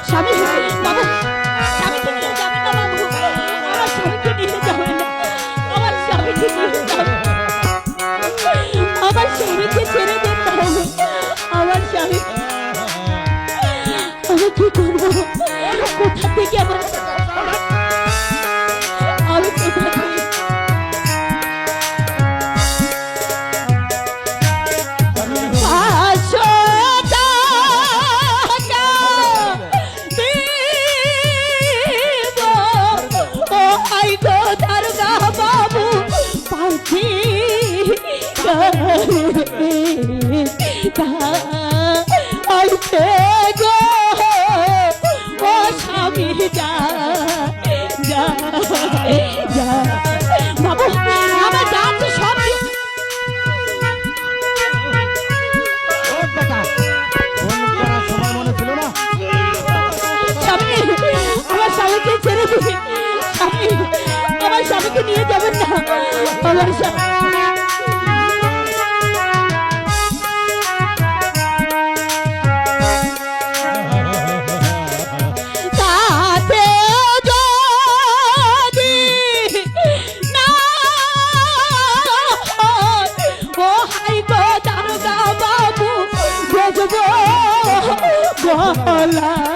স্বামী বাবা, স্বামীকে নিয়ে যাবেন না বাবু, আমার স্বামীকে নিয়ে যাবেন না, আমার স্বামীকে নিয়ে যাবেন, আমার স্বামীকে ছেড়ে দেন না, আমার স্বামী। আমি কি করবো? কোথা থেকে আমার আমি কোথা থেকে বাবু পাখি গো ও স্বামী যা যা যা বাবু, আমার যাচ্ছে সব স্বামী, আমার স্বামীকে ছেড়ে দিবি স্বামী, আমার স্বামীকে নিয়ে যাবেন না, আমার স্বামী। বাবু দেখবো গলা